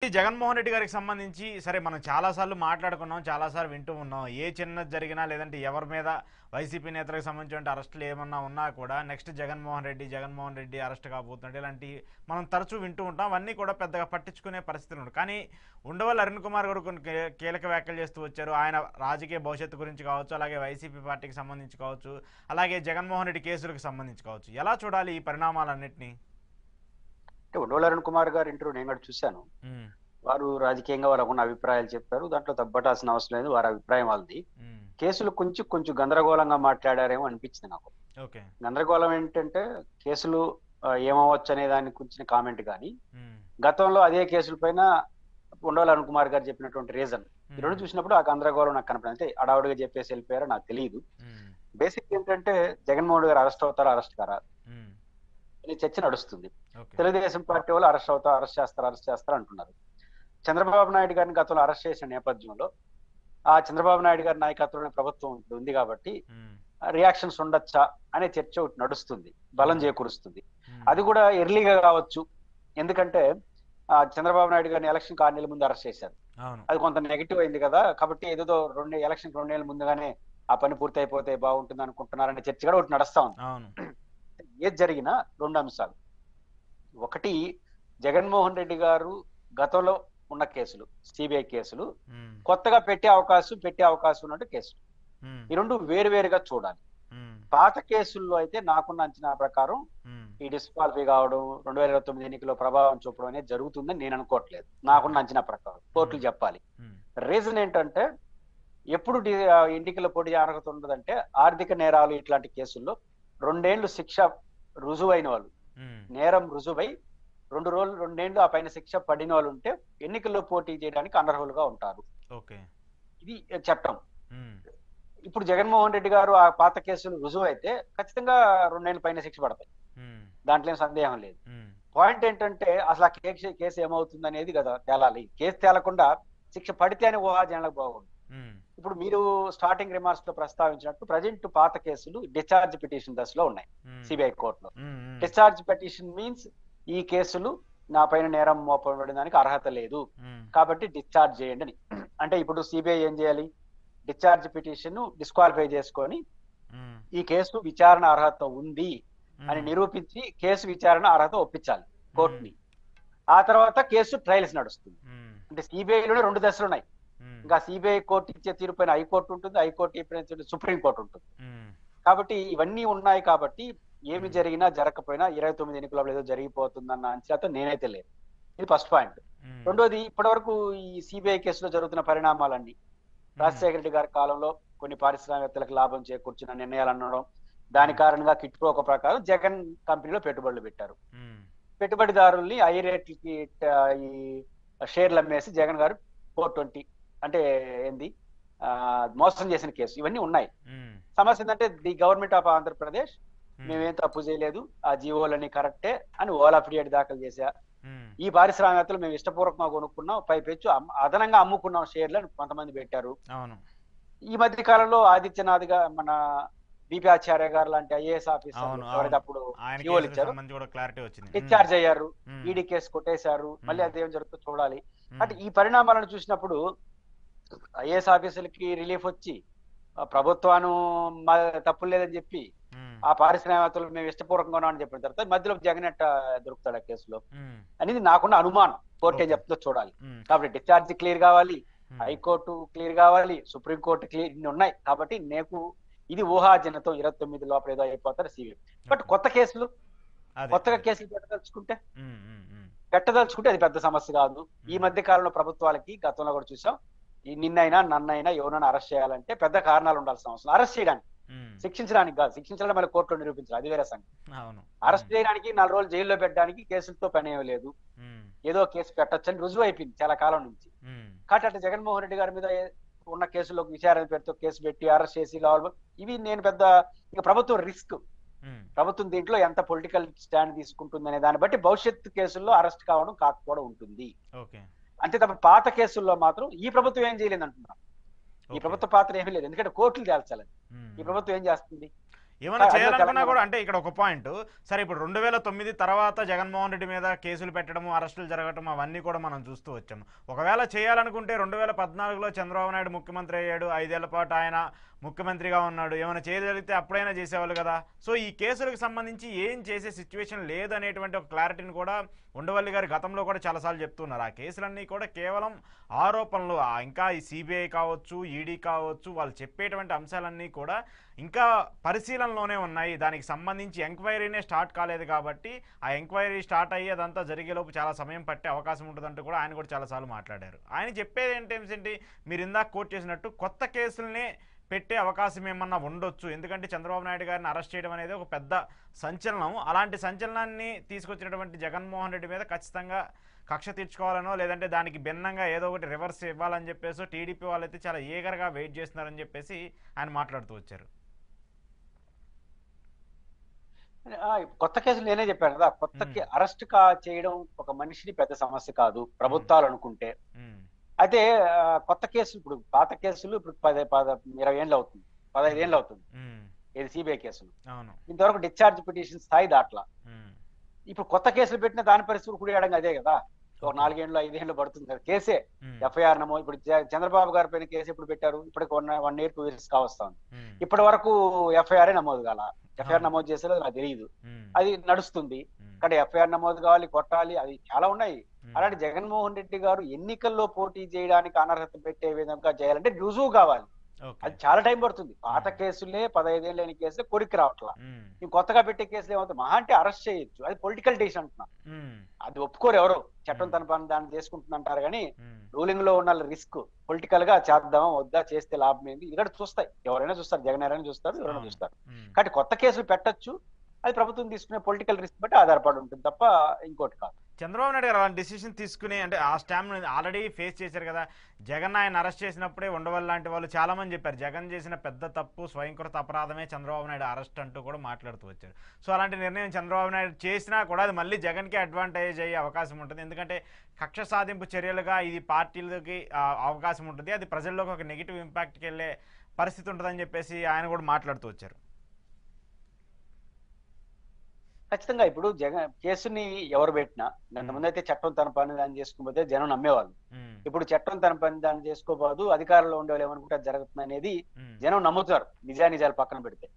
ఈ జగన్మోహన్ రెడ్డి గారికి సంబంధించి సరే మనం చాలాసార్లు మాట్లాడుకున్నాం, చాలాసార్లు వింటూ ఉన్నాం. ఏ చిన్నది జరిగినా లేదంటే ఎవరి మీద వైసీపీ నేతలకు సంబంధించిన అరెస్టులు ఏమన్నా ఉన్నా కూడా నెక్స్ట్ జగన్మోహన్ రెడ్డి అరెస్ట్ కాబోతున్నాడు ఇలాంటి మనం తరచూ వింటూ ఉంటాం. అవన్నీ కూడా పెద్దగా పట్టించుకునే పరిస్థితులు ఉండవు. కానీ ఉండవల్లి అరుణ్ కుమార్ గారు కొన్ని కీలక వ్యాఖ్యలు చేస్తూ వచ్చారు. ఆయన రాజకీయ భవిష్యత్తు గురించి కావచ్చు, అలాగే వైసీపీ పార్టీకి సంబంధించి కావచ్చు, అలాగే జగన్మోహన్ రెడ్డి కేసులకు సంబంధించి కావచ్చు. ఎలా చూడాలి ఈ పరిణామాలన్నింటినీ? అంటే ఉండవల్లి అరుణ్ కుమార్ గారి ఇంటర్వ్యూ నేను కూడా చూశాను. వారు రాజకీయంగా వాళ్ళకున్న అభిప్రాయాలు చెప్పారు. దాంట్లో తప్పటాల్సిన అవసరం లేదు. వారి అభిప్రాయం వాళ్ళది. కేసులు కొంచెం గందరగోళంగా మాట్లాడారేమో అనిపించింది నాకు. గందరగోళం ఏంటంటే కేసులు ఏమవచ్చు అనే దాని గురించిన కామెంట్ కానీ, గతంలో అదే కేసుల పైన ఉండవల్లి అరుణ్ కుమార్ గారు చెప్పినటువంటి రీజన్ ఈ రెండు చూసినప్పుడు ఆ గందరగోళం నాకు కనపడింది. అంటే అడావుడిగా చెప్పేసి వెళ్ళిపోయారో నాకు తెలియదు. బేసిక్ ఏంటంటే జగన్మోహన్ రెడ్డి గారు అరెస్ట్ అవుతారా, అరెస్ట్ కారా అనే చర్చ నడుస్తుంది. తెలుగుదేశం పార్టీ వాళ్ళు అరెస్ట్ చేస్తారు అంటున్నారు. చంద్రబాబు నాయుడు గారిని గతంలో అరెస్ట్ చేసిన నేపథ్యంలో ఆ చంద్రబాబు నాయుడు గారి నాయకత్వంలోనే ప్రభుత్వం ఉంది కాబట్టి రియాక్షన్స్ ఉండొచ్చా అనే చర్చ ఒకటి నడుస్తుంది, బలం చేకూరుస్తుంది. అది కూడా ఎర్లీగా కావచ్చు. ఎందుకంటే చంద్రబాబు నాయుడు గారిని ఎలక్షన్ 6 నెలల ముందు అరెస్ట్ చేశారు. అది కొంత నెగిటివ్ అయింది కదా, కాబట్టి ఏదో ఎలక్షన్ 2 నెలల ముందుగానే ఆ పని పూర్తి అయిపోతే బాగుంటుంది అనుకుంటున్నారనే చర్చ కూడా ఒకటి నడుస్తా ఉంది. ఏది జరిగినా 2 అంశాలు. ఒకటి, జగన్మోహన్ రెడ్డి గారు గతంలో ఉన్న కేసులు, సిబిఐ కేసులు, కొత్తగా పెట్టే అవకాశం ఉన్నట్టు కేసులు, ఈ రెండు వేరువేరుగా చూడాలి. పాత కేసుల్లో అయితే నాకున్న అంచనా ప్రకారం ఈ డిస్క్వాలిఫై కావడం, 2029 ఎన్నికల్లో ప్రభావం చూపడం అనేది జరుగుతుందని నేను అనుకోవట్లేదు. నాకున్న అంచనా ప్రకారం కోర్టులు చెప్పాలి. రీజన్ ఏంటంటే ఎప్పుడు ఎన్నికల పోటీ అర్హత ఉండదంటే ఆర్థిక నేరాలు ఇట్లాంటి కేసుల్లో 2 ఏళ్లు శిక్ష రుజువైన వాళ్ళు, నేరం రుజువై 2 ఏళ్లు ఆ పైన శిక్ష పడిన వాళ్ళు ఉంటే ఎన్నికల్లో పోటీ చేయడానికి అనర్హులుగా ఉంటారు. ఇది చట్టం. ఇప్పుడు జగన్మోహన్ రెడ్డి గారు ఆ పాత కేసులు రుజువు అయితే ఖచ్చితంగా 2 ఏళ్ల పైన శిక్ష పడతాయి. దాంట్లో ఏం సందేహం లేదు. పాయింట్ ఏంటంటే అసలు ఆ కేసు ఏమవుతుంది అనేది కదా తేలాలి. కేసు తేలకుండా శిక్ష పడితే అని ఊహాజనాలకు బాగుంది. ఇప్పుడు మీరు స్టార్టింగ్ రిమార్క్స్ లో ప్రస్తావించినట్టు ప్రజెంట్ పాత కేసులు డిశ్చార్జ్ పిటిషన్ దశలో ఉన్నాయి సిబిఐ కోర్టులో. డిశ్చార్జ్ పిటిషన్ మీన్స్ ఈ కేసులు నా పైన నేరం మోపబడిన దానికి అర్హత లేదు కాబట్టి డిశ్చార్జ్ చేయండి అని. అంటే ఇప్పుడు సిబిఐ ఏం చేయాలి? డిశ్చార్జ్ పిటిషన్ డిస్క్వాలిఫై చేసుకొని ఈ కేసు విచారణ అర్హత ఉంది అని నిరూపించి కేసు విచారణ అర్హత ఒప్పించాలి కోర్టుని. ఆ తర్వాత కేసు ట్రయల్స్ నడుస్తుంది. అంటే సిబిఐలోనే 2 దశలు ఉన్నాయి. ఇంకా సిబిఐ కోర్టు ఇచ్చే తీరు పైన హైకోర్టు ఉంటుంది, హైకోర్టు ఇప్పుడైతే సుప్రీంకోర్టు ఉంటుంది. కాబట్టి ఇవన్నీ ఉన్నాయి. కాబట్టి ఏమి జరిగినా జరగకపోయినా 29 ఎన్నికలలో ఏదో జరిగిపోతుందన్న అంచనాతో నేనైతే లేదు. ఇది ఫస్ట్ పాయింట్. రెండోది, ఇప్పటి వరకు ఈ సిబిఐ కేసులో జరుగుతున్న పరిణామాలన్నీ రాజశేఖర రెడ్డి గారి కాలంలో కొన్ని పారిశ్రామికవేత్తలకు లాభం చేకూర్చిన నిర్ణయాలు అనడం, దాని కారణంగా కిట్ ప్రోకో ప్రకారం జగన్ కంపెనీలో పెట్టుబడులు పెట్టారు. పెట్టుబడిదారుల్ని హై రేట్లకి ఈ షేర్లు అమ్మేసి జగన్ గారు 420 అంటే ఏంది మోసం చేసిన కేసు, ఇవన్నీ ఉన్నాయి. సమస్య ఏంటంటే ది గవర్నమెంట్ ఆఫ్ ఆంధ్రప్రదేశ్ మేమేం తప్పు చేయలేదు, ఆ జీవోలన్నీ కరెక్టే అని ఓలా ఫిర్యాదు దాఖలు చేశా. ఈ పారిశ్రామికవేత్తలు మేము ఇష్టపూర్వకంగా కొనుక్కున్నాం, పైపెచ్చు అదనంగా అమ్ముకున్నాం షేర్లను కొంతమంది పెట్టారు. ఈ మధ్య కాలంలో ఆదిత్యనాథ్ గా మన బిపి ఆచార్య గారు లాంటి ఐఏఎస్ ఆఫీసర్ ఎవరైతే అప్పుడు జీవోలు ఇచ్చారు, డిశ్చార్జ్ అయ్యారు, ఈడీ కేసు కొట్టేశారు. మళ్ళీ అదేం జరుగుతుందో చూడాలి. అంటే ఈ పరిణామాలను చూసినప్పుడు ఐఏఎస్ ఆఫీసర్లకి రిలీఫ్ వచ్చి ప్రభుత్వాన్ని తప్పులు లేదని చెప్పి ఆ పారిశ్రామికవేత్తలు మేము ఇష్టపూర్వకంగా అని చెప్పిన తర్వాత మధ్యలో జగన్ ఎట్ట దొరుకుతాడు ఆ కేసులో అనేది నాకున్న అనుమానం. కోర్టు ఏం చెప్తుందో చూడాలి. కాబట్టి డిశ్చార్జ్ క్లియర్ కావాలి, హైకోర్టు క్లియర్ కావాలి, సుప్రీంకోర్టు క్లియర్, ఇన్ని ఉన్నాయి. కాబట్టి నాకు ఇది ఊహాజనతం 29 లోపల ఏదో అయిపోతారు సిబిఐ. బట్ కొత్తగా కేసులు పెట్టదలుచుకుంటే అది పెద్ద సమస్య కాదు. ఈ మధ్య కాలంలో ప్రభుత్వాలకి గతంలో కూడా చూసాం, ఈ నిన్నైనా నన్నైనా ఎవరైనా అరెస్ట్ చేయాలంటే పెద్ద కారణాలు ఉండాల్సిన అవసరం. అరెస్ట్ చేయడానికి, శిక్షించడానికి కాదు. శిక్షించడం మళ్ళీ కోర్టులో నిరూపించాలి, అది వేరే సంగతి. అరెస్ట్ చేయడానికి 4 రోజులు జైల్లో పెట్టడానికి కేసులతో పని ఏమీ లేదు. ఏదో కేసు పెట్టొచ్చని రుజువు అయిపోయింది చాలా కాలం నుంచి. కాబట్టి అట్లా జగన్మోహన్ రెడ్డి గారి మీద ఉన్న కేసుల్లో విచారణ పెడితే కేసు పెట్టి అరెస్ట్ చేసి కావాలి. ఇవి నేను పెద్ద ఇక ప్రభుత్వం రిస్క్, ప్రభుత్వం దీంట్లో ఎంత పొలిటికల్ స్టాండ్ తీసుకుంటుంది అనే దాన్ని బట్టి భవిష్యత్తు కేసుల్లో అరెస్ట్ కావడం కాకపోవడం ఉంటుంది. అంతే తప్ప పాత కేసుల్లో మాత్రం ఈ ప్రభుత్వం ఏం చేయలేదు అంటున్నాం. ఈ ప్రభుత్వ పాత్ర ఏమీ లేదు, ఎందుకంటే కోర్టులు తేల్చాలని. ఈ ప్రభుత్వం ఏం చేస్తుంది? ఏమైనా అందులో చేయాలనుకున్నా తెలంగాణ కూడా అంటే ఇక్కడ ఒక పాయింట్, సరే ఇప్పుడు 2009 తర్వాత జగన్మోహన్ రెడ్డి మీద కేసులు పెట్టడము, అరెస్టులు జరగటం అవన్నీ కూడా మనం చూస్తూ వచ్చాము. ఒకవేళ చేయాలనుకుంటే 2014లో చంద్రబాబు నాయుడు ముఖ్యమంత్రి అయ్యాడు, 5 ఏళ్ల పాటు ఆయన ముఖ్యమంత్రిగా ఉన్నాడు, ఏమైనా చేయగలిగితే అప్పుడైనా చేసేవాళ్ళు కదా. సో ఈ కేసులకు సంబంధించి ఏం చేసే సిచ్యువేషన్ లేదనేటువంటి ఒక క్లారిటీని కూడా ఉండవల్లి గారు గతంలో కూడా చాలాసార్లు చెప్తున్నారు. ఆ కేసులన్నీ కూడా కేవలం ఆరోపణలు, ఇంకా ఈ సిబిఐ కావచ్చు, ఈడీ కావచ్చు, వాళ్ళు చెప్పేటువంటి అంశాలన్నీ కూడా ఇంకా పరిశీలనలోనే ఉన్నాయి. దానికి సంబంధించి ఎంక్వైరీనే స్టార్ట్ కాలేదు కాబట్టి ఆ ఎంక్వైరీ స్టార్ట్ అయ్యి అదంతా జరిగేలోపు చాలా సమయం పట్టే అవకాశం ఉంటుందంటూ కూడా ఆయన కూడా చాలాసార్లు మాట్లాడారు. ఆయన చెప్పేది ఏంటి, మీరు ఇందాక కోట్ చేసినట్టు కొత్త కేసులనే పెట్టే అవకాశం ఏమన్నా ఉండొచ్చు. ఎందుకంటే చంద్రబాబు నాయుడు గారిని అరెస్ట్ చేయడం అనేది ఒక పెద్ద సంచలనం. అలాంటి సంచలనాన్ని తీసుకొచ్చినటువంటి జగన్మోహన్ రెడ్డి మీద ఖచ్చితంగా కక్ష తీర్చుకోవాలనో, లేదంటే దానికి భిన్నంగా ఏదో ఒకటి రివర్స్ ఇవ్వాలని చెప్పేసి టీడీపీ వాళ్ళైతే చాలా ఈగర్గా వెయిట్ చేస్తున్నారని చెప్పేసి ఆయన మాట్లాడుతూ వచ్చారు. కొత్త కేసులు నేనే చెప్పాను కదా, అరెస్ట్ చేయడం ఒక మనిషిని పెద్ద సమస్య కాదు ప్రభుత్వాలు అనుకుంటే. అయితే కొత్త కేసులు, ఇప్పుడు పాత కేసులు ఇప్పుడు 20 ఏళ్ళు అవుతుంది, 15 ఏళ్ళు అవుతుంది ఇది సిబిఐ కేసులు. ఇంతవరకు డిశ్చార్జ్ పిటిషన్ స్థాయి దాట్లా. ఇప్పుడు కొత్త కేసులు పెట్టిన దాని పరిస్థితులు కుడియడం అదే కదా. ఒక 4 ఏళ్ళు 5 ఏళ్ళు పడుతుంది కదా కేసే. ఎఫ్ఐఆర్ నమోదు, ఇప్పుడు చంద్రబాబు గారి పైన కేసు ఎప్పుడు పెట్టారు, ఇప్పటికి 1 year 2 years కావస్తుంది. ఇప్పటి వరకు ఎఫ్ఐఆర్ నమోదు కాల. ఎఫ్ఐఆర్ నమోదు చేసేది నాకు తెలియదు, అది నడుస్తుంది. ఇక్కడ ఎఫ్ఐఆర్ నమోదు కావాలి, కొట్టాలి, అది చాలా ఉన్నాయి. అలాంటి జగన్మోహన్ రెడ్డి గారు ఎన్నికల్లో పోటీ చేయడానికి అనర్హత పెట్టే విధంగా చేయాలంటే రుజువు కావాలి. అది చాలా టైం పడుతుంది. పాత కేసులే 15 ఏళ్ళు అయిన కేసులే కొరికి రావట్లా. కొత్తగా పెట్టే కేసులు ఏమవుతుంది, మహా అంటే అరెస్ట్ చేయొచ్చు, అది పొలిటికల్ డెసిషన్ అంటున్నాను. అది ఒప్పుకోరు ఎవరు, చట్టం తన పని దాన్ని చేసుకుంటుందంటారు. కానీ రూలింగ్ లో ఉన్న రిస్క్ పొలిటికల్ గా చేద్దామా వద్దా, చేస్తే లాభం ఏంది, ఇది కూడా చూస్తాయి. ఎవరైనా చూస్తారు, జగన్ ఎవరైనా చూస్తారు, ఎవరైనా చూస్తారు. కాబట్టి కొత్త కేసులు పెట్టచ్చు, అది ప్రభుత్వం తీసుకునే పొలిటికల్ రిస్క్ బట్టి ఆధారపడి ఉంటుంది తప్ప ఇంకోటి కాదు. చంద్రబాబు నాయుడు గారు అలాంటి డిసిషన్ తీసుకుని, అంటే ఆ స్టాంప్ ఆల్రెడీ ఫేస్ చేశారు కదా. జగన్ ఆయన అరెస్ట్ చేసినప్పుడే ఉండవల్లి లాంటి వాళ్ళు చాలా మంది చెప్పారు, జగన్ చేసిన పెద్ద తప్పు, స్వయంకృత అపరాధమే చంద్రబాబు నాయుడు అరెస్ట్ అంటూ కూడా మాట్లాడుతూ వచ్చారు. సో అలాంటి నిర్ణయం చంద్రబాబు నాయుడు చేసినా కూడా అది మళ్ళీ జగన్కి అడ్వాంటేజ్ అయ్యే అవకాశం ఉంటుంది. ఎందుకంటే కక్ష సాధింపు చర్యలుగా ఇది పార్టీలకి అవకాశం ఉంటుంది, అది ప్రజల్లోకి ఒక నెగిటివ్ ఇంపాక్ట్కి వెళ్ళే పరిస్థితి ఉంటుందని చెప్పేసి ఆయన కూడా మాట్లాడుతూ వచ్చారు. ఖచ్చితంగా ఇప్పుడు జగన్ కేసుని ఎవరు పెట్టినా, ముందు అయితే చట్టం తన పని దాన్ని చేసుకోకపోతే జనం నమ్మేవాళ్ళు. ఇప్పుడు చట్టం తన పని దాన్ని చేసుకోబోదు, అధికారంలో ఉండేవాళ్ళు ఏమనుకుంటే జరుగుతుంది అనేది జనం నమ్ముతారు, నిజానిజాలు పక్కన పెడితే.